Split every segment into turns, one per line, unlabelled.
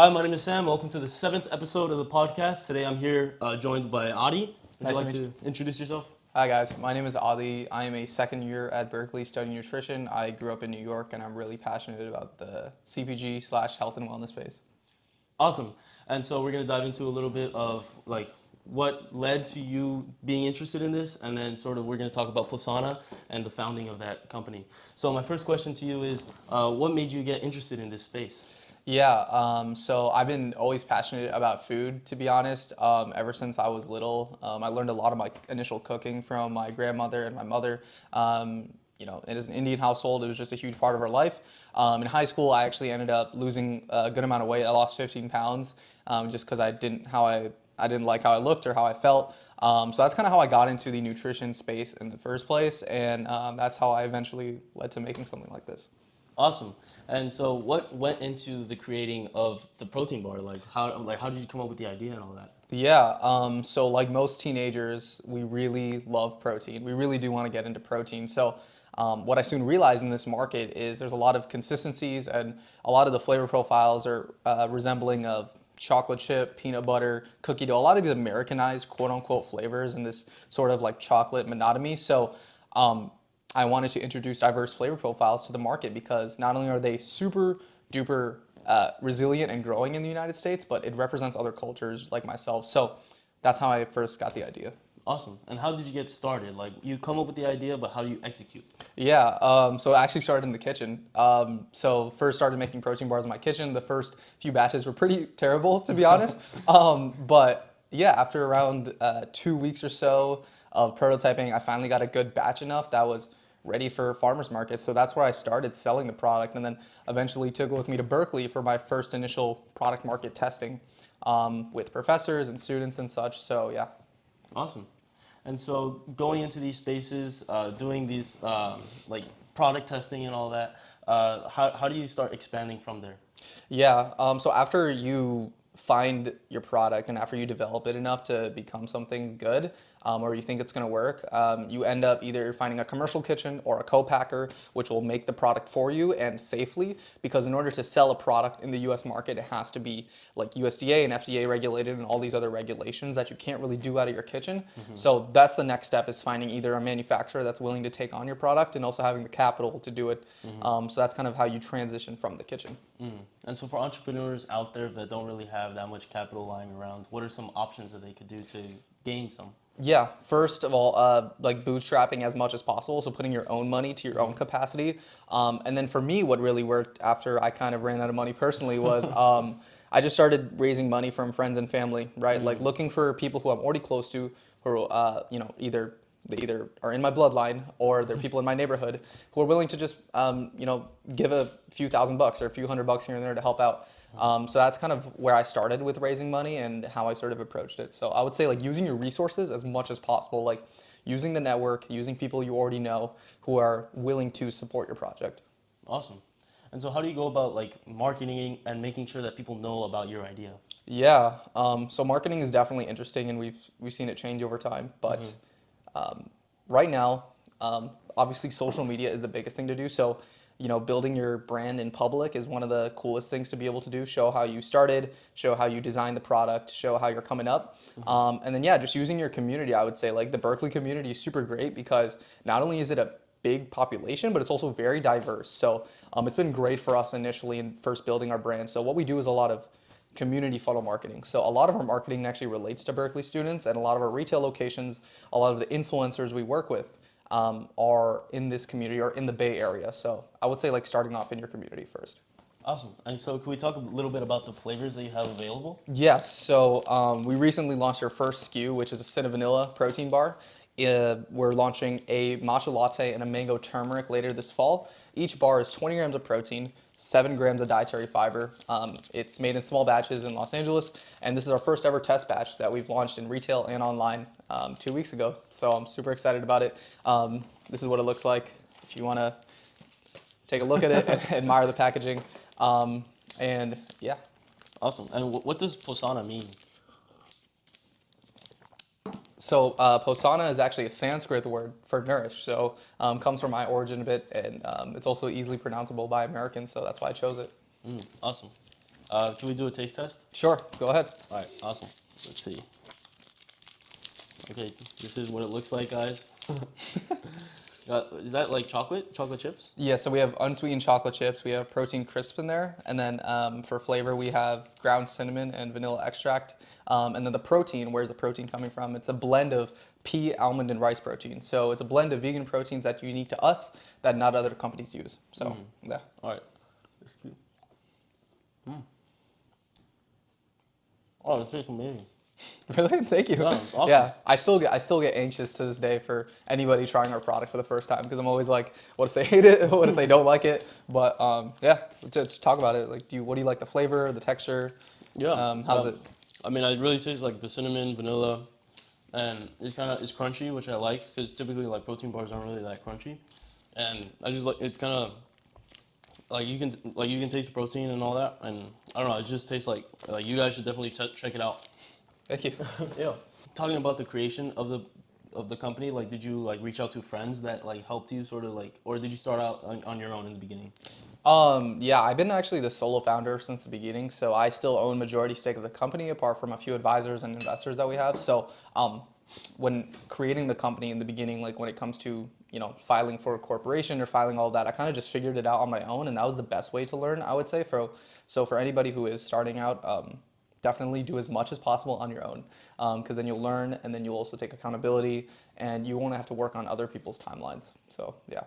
Hi, my name is Sam. Welcome to the seventh episode of the podcast. Today I'm here joined by Adi. Would
Nice
you
to
like
meet
to introduce yourself?
Hi guys, my name is Ali. I am a second year at Berkeley studying nutrition. I grew up in New York and I'm really passionate about the CPG slash health and wellness space.
Awesome. And so we're going to dive into a little bit of what led to you being interested in this, and then sort of we're going to talk about Posana and the founding of that company. So my first question to you is, what made you get interested in this space?
So I've been always passionate about food, to be honest, ever since I was little. I learned a lot of my initial cooking from my grandmother and my mother. It is an Indian household. It was just a huge part of our life. In high school, I actually ended up losing a good amount of weight. I lost 15 pounds just because I didn't like how I looked or how I felt. So that's kind of how I got into the nutrition space in the first place, and that's how I eventually led to making something like this.
Awesome. And so what went into the creating of the protein bar? How did you come up with the idea and all that?
So like most teenagers, we really love protein. We really do want to get into protein. What I soon realized in this market is there's a lot of consistencies and a lot of the flavor profiles are resembling of chocolate chip, peanut butter, cookie dough, a lot of these Americanized quote unquote flavors and this sort of like chocolate monotony. Um, I wanted to introduce diverse flavor profiles to the market because not only are they super duper resilient and growing in the United States, but it represents other cultures like myself. So that's how I first got the idea.
Awesome. And how did you get started? Like, you come up with the idea, but how do you execute?
So I actually started in the kitchen. So first started making protein bars in my kitchen. The first few batches were pretty terrible, to be honest. But yeah, after around 2 weeks or so of prototyping, I finally got a good batch enough that was ready for farmers markets. So that's where I started selling the product, and then eventually took it with me to Berkeley for my first initial product market testing with professors and students and such. So yeah.
Awesome. And so going into these spaces, doing these product testing and all that, how do you start expanding from there?
So after you find your product and after you develop it enough to become something good, or you think it's going to work, you end up either finding a commercial kitchen or a co-packer, which will make the product for you and safely. Because in order to sell a product in the U.S. market, it has to be like USDA and FDA regulated and all these other regulations that you can't really do out of your kitchen. So that's the next step, is finding either a manufacturer that's willing to take on your product and also having the capital to do it. So that's kind of how you transition from the kitchen.
And so for entrepreneurs out there that don't really have that much capital lying around, what are some options that they could do to gain some?
Yeah, first of all, like bootstrapping as much as possible, so putting your own money to your own capacity. And then for me, what really worked after I kind of ran out of money personally was I just started raising money from friends and family, right? Like looking for people who I'm already close to, who either they either are in my bloodline or they're people in my neighborhood who are willing to just give a few $1,000 or a few $100 here and there to help out. So that's kind of where I started with raising money and how I sort of approached it. So I would say like using your resources as much as possible, like using the network, using people you already know who are willing to support your project.
Awesome. And so how do you go about like marketing and making sure that people know about your idea?
So marketing is definitely interesting, and we've seen it change over time. But right now, obviously social media is the biggest thing to do. So, building your brand in public is one of the coolest things to be able to do. Show how you started, show how you designed the product, show how you're coming up. And then, yeah, just using your community, I would say like the Berkeley community is super great because not only is it a big population, but it's also very diverse. So it's been great for us initially in first building our brand. So what we do is a lot of community funnel marketing. So a lot of our marketing actually relates to Berkeley students, and a lot of our retail locations, a lot of the influencers we work with are in this community or in the Bay Area. So I would say like starting off in your community first.
Awesome. And so can we talk a little bit about the flavors that you have available?
Yes. We recently launched our first SKU, which is a Cinnamon protein bar. We're launching a matcha latte and a mango turmeric later this fall. Each bar is 20 grams of protein, 7 grams of dietary fiber. It's made in small batches in Los Angeles, and this is our first ever test batch that we've launched in retail and online 2 weeks ago. So I'm super excited about it. This is what it looks like if you want to take a look at it and admire the packaging. And yeah.
Awesome. And what does Posana mean?
So Posana is actually a Sanskrit word for nourish. So comes from my origin a bit, and it's also easily pronounceable by Americans. So that's why I chose it.
Awesome. Can we do a taste test?
Sure, go ahead.
All right, awesome. Let's see. Okay, this is what it looks like, guys. Is that like chocolate? Chocolate chips?
Yeah, so we have unsweetened chocolate chips, we have protein crisp in there, and then for flavor we have ground cinnamon and vanilla extract. And then the protein, where's the protein coming from? It's a blend of pea, almond, and rice protein. So it's a blend of vegan proteins that's unique to us that not other companies use. So yeah.
All right. Oh, this tastes amazing.
Really? Thank you.
Yeah, it's awesome.
Yeah, I still get anxious to this day for anybody trying our product for the first time because I'm always like, what if they hate it? What if they don't like it? But yeah, let's talk about it. Like, what do you like the flavor, the texture?
Yeah.
How's it?
I mean, I really taste like the cinnamon, vanilla, and it's crunchy, which I like because typically like protein bars aren't really that crunchy, and I just like it's kind of like you can taste the protein and all that, and I don't know, it just tastes like you guys should definitely check it out.
Thank you.
Yeah. Talking about the creation of the company, like did you like reach out to friends that like helped you sort of like, or did you start out on your own in the beginning?
Yeah, I've been actually the solo founder since the beginning, so I still own majority stake of the company, apart from a few advisors and investors that we have. So, when creating the company in the beginning, like when it comes to filing for a corporation or filing all that, I kind of just figured it out on my own, and that was the best way to learn, I would say. For anybody who is starting out, definitely do as much as possible on your own, because then you'll learn, and then you'll also take accountability, and you won't have to work on other people's timelines. So yeah.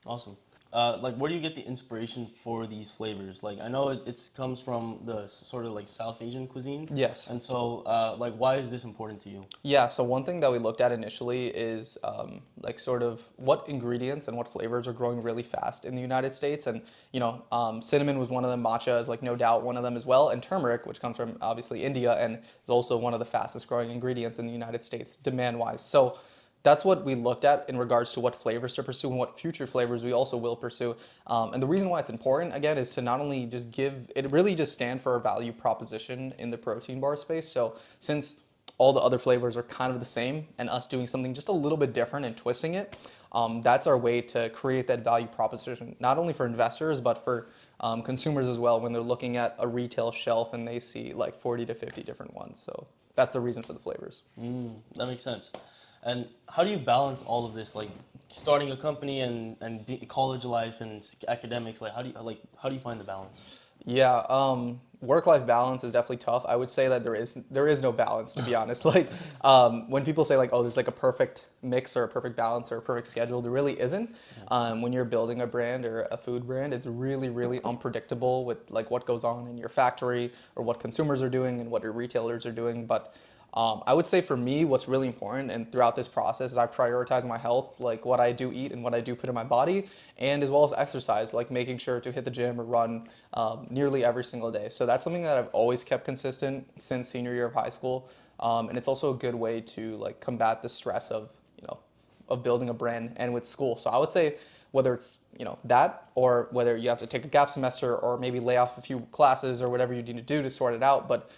Awesome. Like, where do you get the inspiration for these flavors? Like, I know it comes from the sort of like South Asian cuisine.
Yes.
And so, like, why is this important to you?
Yeah, so one thing that we looked at initially is like sort of what ingredients and what flavors are growing really fast in the United States. And, cinnamon was one of them, matcha is like no doubt one of them as well, and turmeric, which comes from obviously India and is also one of the fastest growing ingredients in the United States demand-wise. So that's what we looked at in regards to what flavors to pursue and what future flavors we also will pursue. And the reason why it's important, again, is to not only just it really just stand for a value proposition in the protein bar space. So since all the other flavors are kind of the same and us doing something just a little bit different and twisting it, that's our way to create that value proposition, not only for investors, but for consumers as well when they're looking at a retail shelf and they see like 40 to 50 different ones. So that's the reason for the flavors.
That makes sense. And how do you balance all of this, like starting a company and college life and academics? Like, how do you find the balance?
Yeah, work-life balance is definitely tough. I would say that there is no balance, to be honest. Like when people say like, oh, there's like a perfect mix or a perfect balance or a perfect schedule, there really isn't. When you're building a brand or a food brand, it's really, really unpredictable with like what goes on in your factory or what consumers are doing and what your retailers are doing. But I would say for me, what's really important and throughout this process is I prioritize my health, like what I do eat and what I do put in my body, and as well as exercise, like making sure to hit the gym or run nearly every single day. So that's something that I've always kept consistent since senior year of high school. And it's also a good way to like combat the stress of building a brand and with school. So I would say whether it's that or whether you have to take a gap semester or maybe lay off a few classes or whatever you need to do to sort it out, but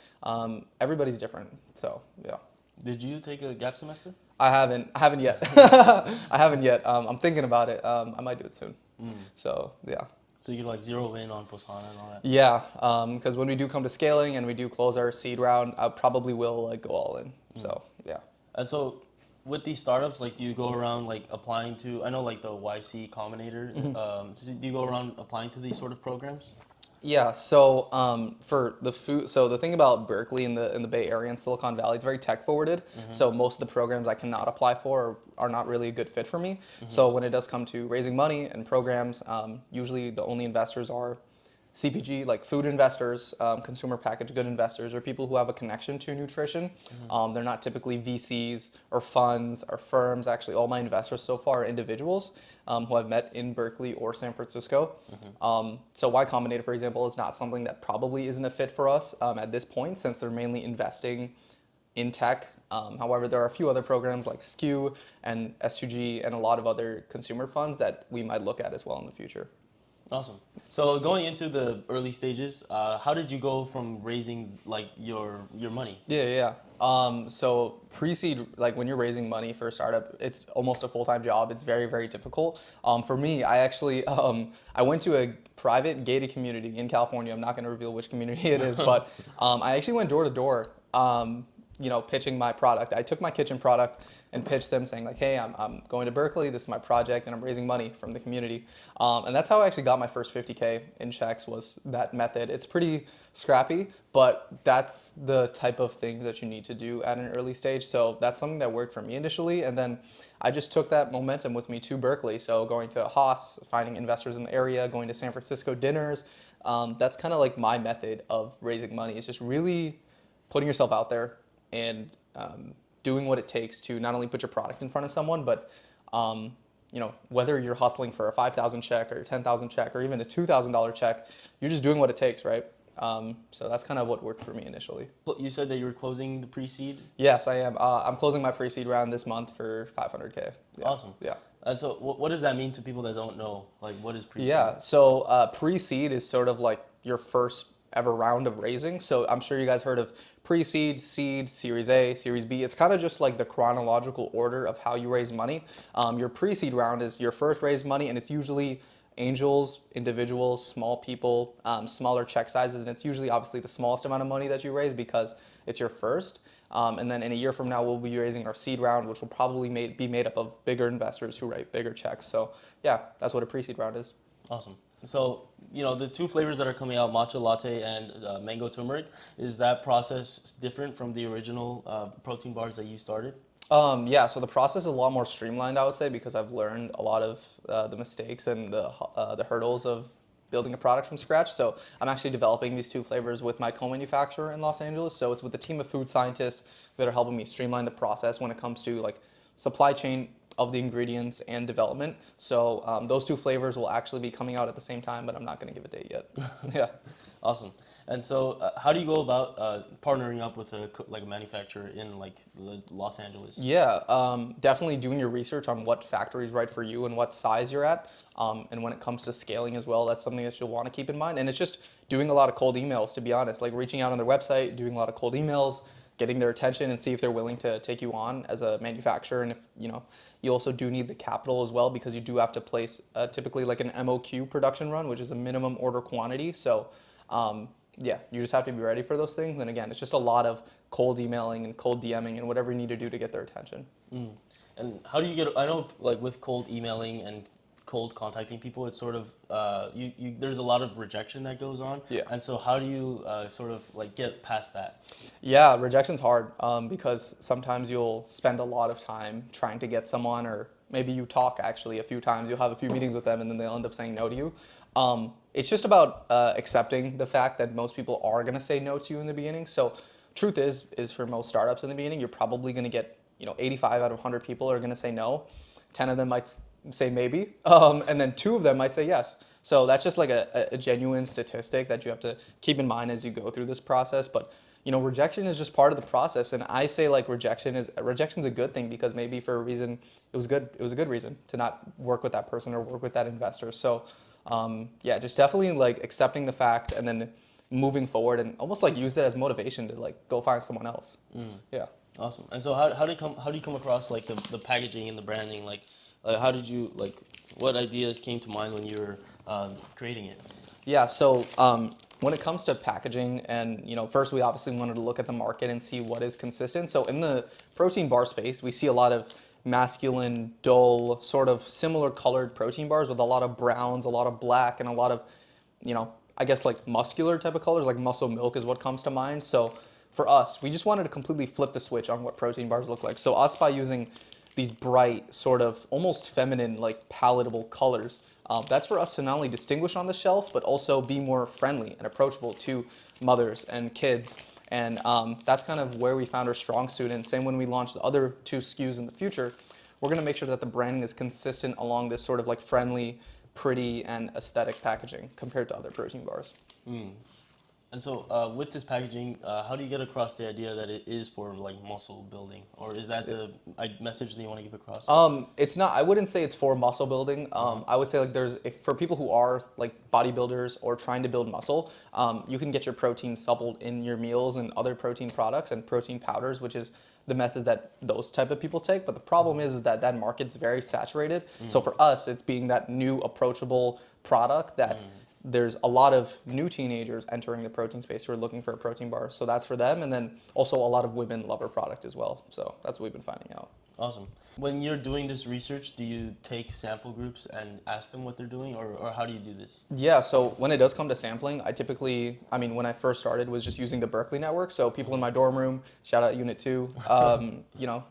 everybody's different. So yeah.
Did you take a gap semester?
I haven't yet. I haven't yet. I'm thinking about it. I might do it soon. So yeah.
So you could like zero in on Posana and all that.
Yeah, because when we do come to scaling and we do close our seed round, I probably will like go all in. So yeah.
And so with these startups, like, do you go around like applying to? I know like the YC Combinator. Do you go around applying to these sort of programs?
Yeah, so for the food, so the thing about Berkeley in the Bay Area and Silicon Valley, it's very tech forwarded. So most of the programs I cannot apply for are not really a good fit for me. So when it does come to raising money and programs, usually the only investors are CPG, like food investors, consumer packaged good investors, or people who have a connection to nutrition. They're not typically VCs or funds or firms. Actually, all my investors so far are individuals who I've met in Berkeley or San Francisco. So Y Combinator, for example, is not something that probably isn't a fit for us at this point, since they're mainly investing in tech. However, there are a few other programs like SKU and S2G and a lot of other consumer funds that we might look at as well in the future.
Awesome. So going into the early stages, how did you go from raising like your money?
Yeah. So pre-seed, like when you're raising money for a startup, it's almost a full-time job. It's very, very difficult. For me, I actually, I went to a private gated community in California. I'm not going to reveal which community it is, but I actually went door to door, pitching my product. I took my kitchen product and pitched them saying like, hey, I'm going to Berkeley. This is my project and I'm raising money from the community. And that's how I actually got my first 50K in checks, was that method. It's pretty scrappy, but that's the type of things that you need to do at an early stage. So that's something that worked for me initially. And then I just took that momentum with me to Berkeley. So going to Haas, finding investors in the area, going to San Francisco dinners. That's kind of like my method of raising money, is just really putting yourself out there and doing what it takes to not only put your product in front of someone, but whether you're hustling for a 5,000 check or 10,000 check or even a $2,000 check, you're just doing what it takes, right? So that's kind of what worked for me initially.
You said that you were closing the pre-seed.
Yes, I am. I'm closing my pre-seed round this month for 500K. Yeah.
Awesome.
Yeah.
And so what does that mean to people that don't know? Like, what is pre-seed?
Yeah. So pre-seed is sort of like your first ever round of raising. So I'm sure you guys heard of pre-seed, seed, Series A, Series B. It's kind of just like the chronological order of how you raise money. Your pre-seed round is your first raised money, and it's usually angels, individuals, small people, smaller check sizes, and it's usually obviously the smallest amount of money that you raise because it's your first. And then in a year from now, we'll be raising our seed round, which will probably be made up of bigger investors who write bigger checks. So yeah, that's what a pre-seed round is.
Awesome. So, the two flavors that are coming out, matcha latte and mango turmeric, is that process different from the original protein bars that you started?
Yeah, so the process is a lot more streamlined, I would say, because I've learned a lot of the mistakes and the hurdles of building a product from scratch. So I'm actually developing these two flavors with my co-manufacturer in Los Angeles. So it's with a team of food scientists that are helping me streamline the process when it comes to like supply chain of the ingredients and development. So those two flavors will actually be coming out at the same time, but I'm not going to give a date yet. Yeah.
Awesome. And so, how do you go about partnering up with a manufacturer in like Los Angeles?
Yeah, definitely doing your research on what factory is right for you and what size you're at. And when it comes to scaling as well, that's something that you'll want to keep in mind. And it's just doing a lot of cold emails, to be honest, like reaching out on their website, doing a lot of cold emails, getting their attention and see if they're willing to take you on as a manufacturer. And if, you also do need the capital as well, because you do have to place typically like an MOQ production run, which is a minimum order quantity. So yeah, you just have to be ready for those things. And again, it's just a lot of cold emailing and cold DMing and whatever you need to do to get their attention.
And how do you get? I know, like with cold emailing and cold contacting people, it's sort of there's a lot of rejection that goes on.
Yeah.
And so, how do you sort of like get past that?
Yeah, rejection's hard because sometimes you'll spend a lot of time trying to get someone, or maybe you talk actually a few times, you'll have a few meetings with them, and then they'll end up saying no to you. It's just about accepting the fact that most people are going to say no to you in the beginning. So truth is for most startups in the beginning, you're probably going to get 85 out of 100 people are going to say no. 10 of them might say maybe, and then 2 of them might say yes. So that's just like a genuine statistic that you have to keep in mind as you go through this process. But rejection is just part of the process, and I say like rejection's a good thing, because maybe for a reason it was a good reason to not work with that person or work with that investor. So yeah, just definitely like accepting the fact and then moving forward, and almost like use it as motivation to like go find someone else. Yeah.
Awesome. And so, how do you come across like the packaging and the branding? Like, how did you what ideas came to mind when you were creating it?
Yeah, so when it comes to packaging, and first we obviously wanted to look at the market and see what is consistent. So in the protein bar space, we see a lot of masculine, dull, sort of similar colored protein bars with a lot of browns, a lot of black, and a lot of, I guess like muscular type of colors, like muscle milk is what comes to mind. So for us, we just wanted to completely flip the switch on what protein bars look like. So us, by using these bright, sort of almost feminine, like palatable colors, that's for us to not only distinguish on the shelf, but also be more friendly and approachable to mothers and kids. And that's kind of where we found our strong suit. And same when we launch the other 2 SKUs in the future, we're going to make sure that the branding is consistent along this sort of like friendly, pretty, and aesthetic packaging compared to other protein bars.
And so, with this packaging, how do you get across the idea that it is for like muscle building, or is that the message that you want to give across?
It's not. I wouldn't say it's for muscle building. I would say like there's if for people who are like bodybuilders or trying to build muscle, you can get your protein suppled in your meals and other protein products and protein powders, which is the methods that those type of people take. But the problem is that that market's very saturated. So for us, it's being that new approachable product that there's a lot of new teenagers entering the protein space who are looking for a protein bar. So that's for them. And then also a lot of women love our product as well. So that's what we've been finding out.
Awesome. When you're doing this research, do you take sample groups and ask them what they're doing, or how do you do this?
Yeah, so when it does come to sampling, when I first started, was just using the Berkeley network. So people in my dorm room, shout out Unit 2,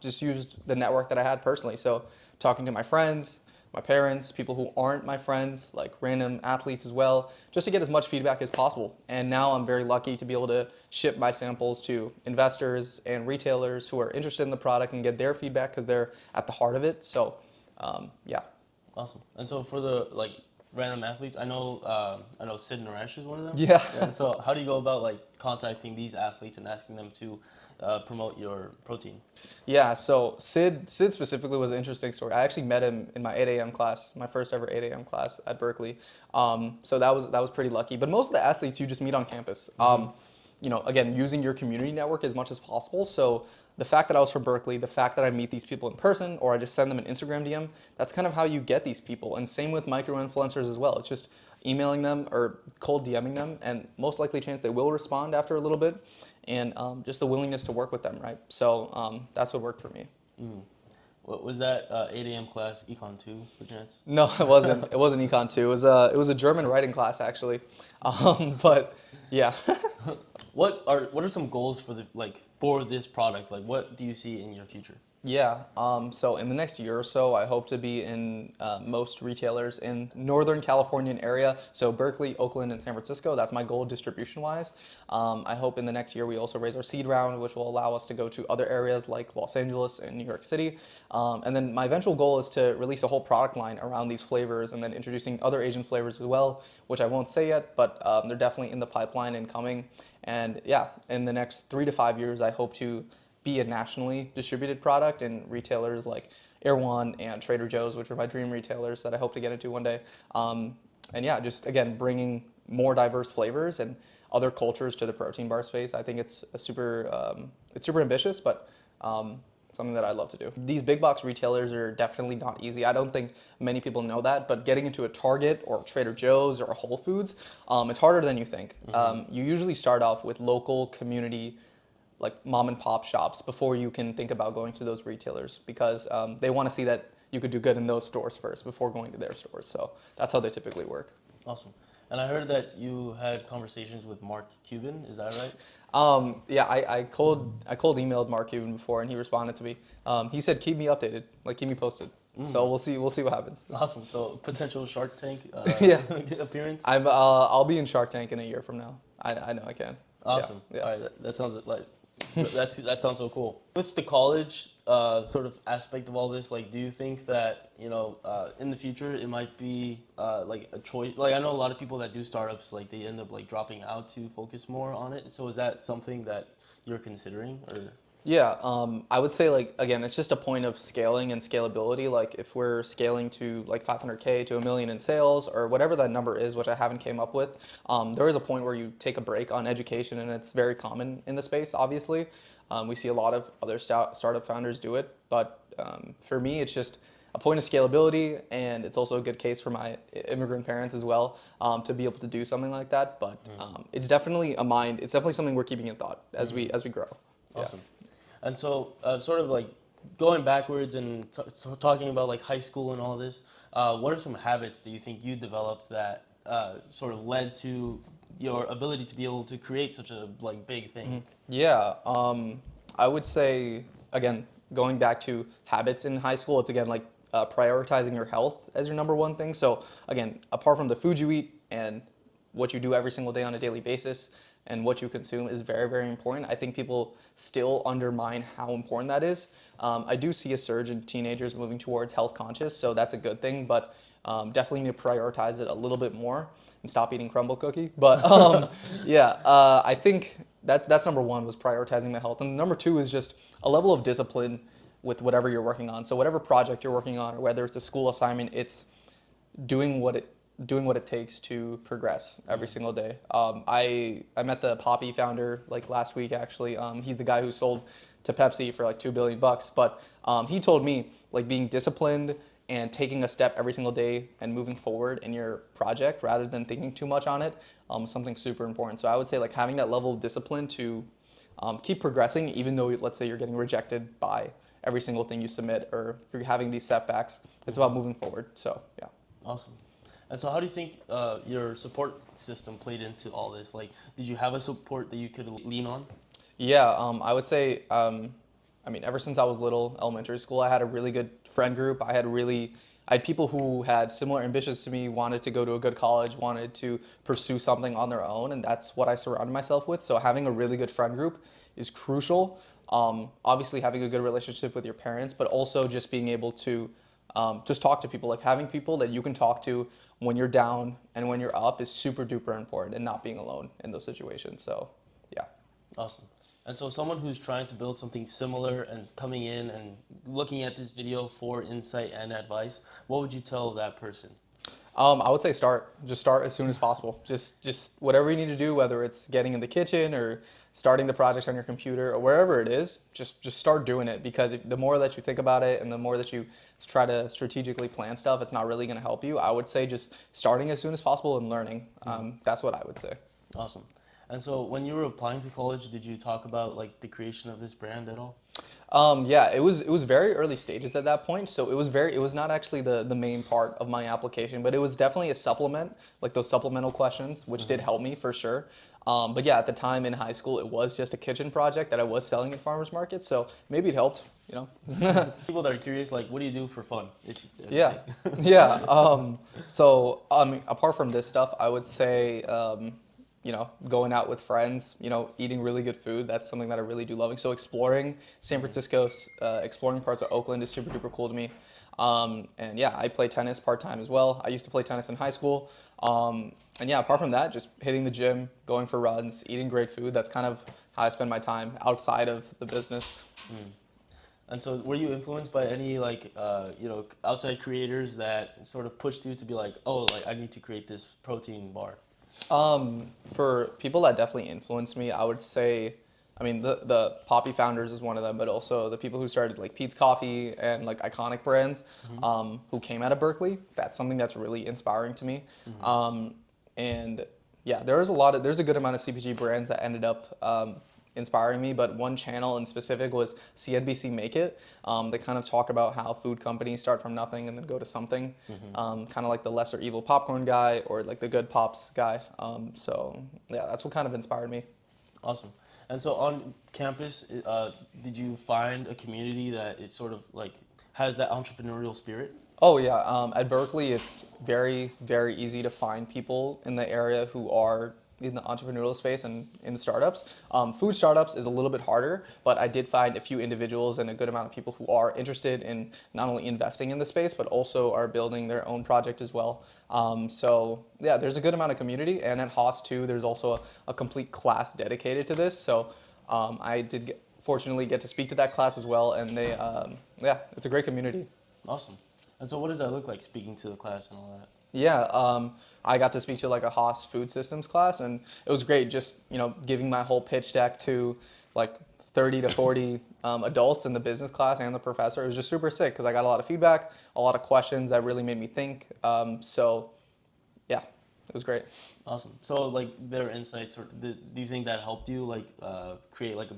just used the network that I had personally. So talking to my friends, my parents, people who aren't my friends, like random athletes as well, just to get as much feedback as possible. And now I'm very lucky to be able to ship my samples to investors and retailers who are interested in the product and get their feedback because they're at the heart of it. So, yeah.
Awesome. And so for the like random athletes, I know Sid Naresh is one of them.
Yeah.
So how do you go about like contacting these athletes and asking them to promote your protein?
Yeah, so Sid specifically was an interesting story. I actually met him in my 8 a.m. class, my first ever 8 a.m. class at Berkeley. So that was pretty lucky. But most of the athletes you just meet on campus. Again, using your community network as much as possible. So the fact that I was from Berkeley, the fact that I meet these people in person, or I just send them an Instagram DM, that's kind of how you get these people. And same with micro-influencers as well. It's just emailing them or cold DMing them, and most likely chance they will respond after a little bit, and just the willingness to work with them, right? So that's what worked for me.
What was that 8 a.m. class, Econ 2, per chance?
No, it wasn't. It wasn't Econ 2. It was a German writing class actually. But yeah.
What are some goals for this product? Like, what do you see in your future?
Yeah. So in the next year or so, I hope to be in most retailers in Northern Californian area. So Berkeley, Oakland, and San Francisco. That's my goal distribution-wise. I hope in the next year we also raise our seed round, which will allow us to go to other areas like Los Angeles and New York City. And then my eventual goal is to release a whole product line around these flavors and then introducing other Asian flavors as well, which I won't say yet, but they're definitely in the pipeline and coming. And yeah, in the next 3 to 5 years, I hope to be a nationally distributed product in retailers like Erewhon and Trader Joe's, which are my dream retailers that I hope to get into one day. And yeah, just again, bringing more diverse flavors and other cultures to the protein bar space. I think it's super ambitious, but something that I love to do. These big box retailers are definitely not easy. I don't think many people know that, but getting into a Target or Trader Joe's or a Whole Foods, it's harder than you think. You usually start off with local community, like mom and pop shops, before you can think about going to those retailers, because they want to see that you could do good in those stores first before going to their stores. So that's how they typically work.
Awesome. And I heard that you had conversations with Mark Cuban. Is that right?
Yeah, I cold emailed Mark Cuban before, and he responded to me. He said, "Keep me updated, like keep me posted." So we'll see what happens.
Awesome. So potential Shark Tank
Yeah.
appearance.
I'll be in Shark Tank in a year from now. I know I can.
Awesome.
Yeah.
All right. That sounds like that sounds so cool. With the college sort of aspect of all this, like, do you think that in the future it might be like a choice? Like, I know a lot of people that do startups, like they end up like dropping out to focus more on it. So is that something that you're considering, or?
Yeah, I would say, like, again, it's just a point of scaling and scalability. Like if we're scaling to like 500K to $1 million in sales or whatever that number is, which I haven't came up with, there is a point where you take a break on education, and it's very common in the space, obviously. We see a lot of other startup founders do it, but for me, it's just a point of scalability, and it's also a good case for my immigrant parents as well, to be able to do something like that. But it's definitely something we're keeping in thought as we grow.
Awesome. And so, sort of like going backwards and talking about like high school and all this, what are some habits that you think you developed that sort of led to your ability to be able to create such a like big thing?
Yeah, I would say, again, going back to habits in high school, it's again like prioritizing your health as your number one thing. So again, apart from the food you eat and what you do every single day on a daily basis, and what you consume is very, very important. I think people still undermine how important that is. I do see a surge in teenagers moving towards health conscious, so that's a good thing, but definitely need to prioritize it a little bit more. and stop eating crumble cookie. But yeah, I think that's number one was prioritizing my health, and number two is just a level of discipline with whatever you're working on. So whatever project you're working on, or whether it's a school assignment, it's doing what it doing what it takes to progress every single day. I met the Poppy founder like last week actually. He's the guy who sold to Pepsi for like $2 billion. But he told me like being disciplined and taking a step every single day and moving forward in your project rather than thinking too much on it, something super important. So I would say like having that level of discipline to keep progressing, even though let's say you're getting rejected by every single thing you submit or you're having these setbacks. It's about moving forward. So yeah.
Awesome. And so, how do you think your support system played into all this? Like, did you have a support that you could lean on?
Yeah, I would say, I mean, ever since I was little, elementary school, I had a really good friend group. I had people who had similar ambitions to me, wanted to go to a good college, wanted to pursue something on their own, and that's what I surrounded myself with. So having a really good friend group is crucial. Obviously, having a good relationship with your parents, but also just being able to just talk to people. Like having people that you can talk to when you're down and when you're up is super duper important, and not being alone in those situations. So, yeah.
Awesome. And so, someone who's trying to build something similar and coming in and looking at this video for insight and advice, what would you tell that person?
I would say start. Just start as soon as possible. Just whatever you need to do, whether it's getting in the kitchen or starting the project on your computer or wherever it is, just start doing it, because the more that you think about it and the more that you try to strategically plan stuff, it's not really going to help you. I would say just starting as soon as possible and learning. That's what I would say.
Awesome. And so, when you were applying to college, did you talk about like the creation of this brand at all?
Yeah, it was very early stages at that point, so it was not actually the main part of my application, but it was definitely a supplement, like those supplemental questions, which did help me for sure. But yeah, at the time in high school, it was just a kitchen project that I was selling at farmers markets, so maybe it helped, you know.
People that are curious, like, what do you do for fun?
Yeah, yeah. So apart from this stuff, I would say, you know, going out with friends, you know, eating really good food. That's something that I really do loving. So exploring San Francisco, exploring parts of Oakland is super duper cool to me. And yeah, I play tennis part time as well. I used to play tennis in high school. And yeah, apart from that, just hitting the gym, going for runs, eating great food. That's kind of how I spend my time outside of the business.
And so, were you influenced by any like outside creators that sort of pushed you to be like, oh, like I need to create this protein bar?
For people that definitely influenced me, I would say, I mean, the Poppy founders is one of them, but also the people who started like Pete's Coffee and like iconic brands, who came out of Berkeley. That's something that's really inspiring to me. And yeah, there's a good amount of CPG brands that ended up inspiring me, but one channel in specific was CNBC Make It. They kind of talk about how food companies start from nothing and then go to something, kind of like the lesser evil popcorn guy or like the good pops guy. So yeah, that's what kind of inspired me.
Awesome. And so on campus, did you find a community that it sort of like has that entrepreneurial spirit?
Oh yeah, at Berkeley, it's very, very easy to find people in the area who are in the entrepreneurial space and in startups. Food startups is a little bit harder, but I did find a few individuals and a good amount of people who are interested in not only investing in the space, but also are building their own project as well. So yeah, there's a good amount of community, and at Haas too, there's also a complete class dedicated to this. So I did fortunately get to speak to that class as well, and yeah, it's a great community.
Awesome. And so, what does that look like, speaking to the class and all that?
Yeah, I got to speak to like a Haas food systems class, and it was great just, you know, giving my whole pitch deck to like 30 to 40 adults in the business class and the professor. It was just super sick because I got a lot of feedback, a lot of questions that really made me think. So yeah, it was great.
Awesome. So, like, their insights, or do you think that helped you like create like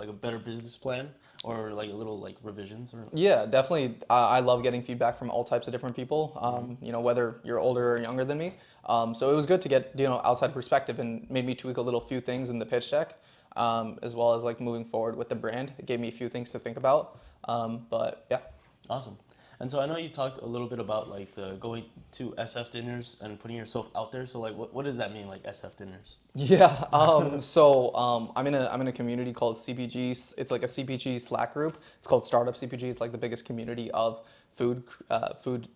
a better business plan, or like a little like revisions or?
Yeah, definitely. I love getting feedback from all types of different people. You know, whether you're older or younger than me. So it was good to get, you know, outside perspective, and made me tweak a few things in the pitch deck, as well as like moving forward with the brand. It gave me a few things to think about. But yeah.
Awesome. And so I know you talked a little bit about like the going to SF dinners and putting yourself out there. So like, what does that mean, like SF dinners?
Yeah. I'm in a community called CPG. It's like a CPG Slack group. It's called Startup CPG. It's like the biggest community of food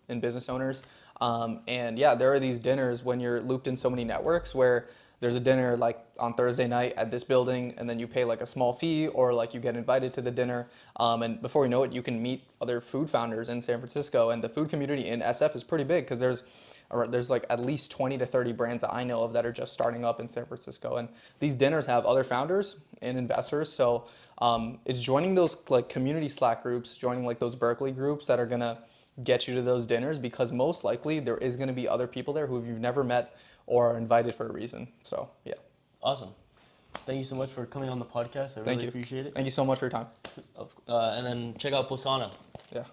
and business owners. And yeah, there are these dinners when you're looped in so many networks where there's a dinner like on Thursday night at this building, and then you pay like a small fee, or like you get invited to the dinner. And before you know it, you can meet other food founders in San Francisco. And the food community in SF is pretty big because there's like at least 20 to 30 brands that I know of that are just starting up in San Francisco. And these dinners have other founders and investors. So it's joining those like community Slack groups, joining like those Berkeley groups that are gonna get you to those dinners, because most likely there is gonna be other people there who you've never met or are invited for a reason. So yeah.
Awesome. Thank you so much for coming on the podcast. I
Thank
really
you.
appreciate it.
Thank you so much for your time.
And then check out Posana.
Yeah.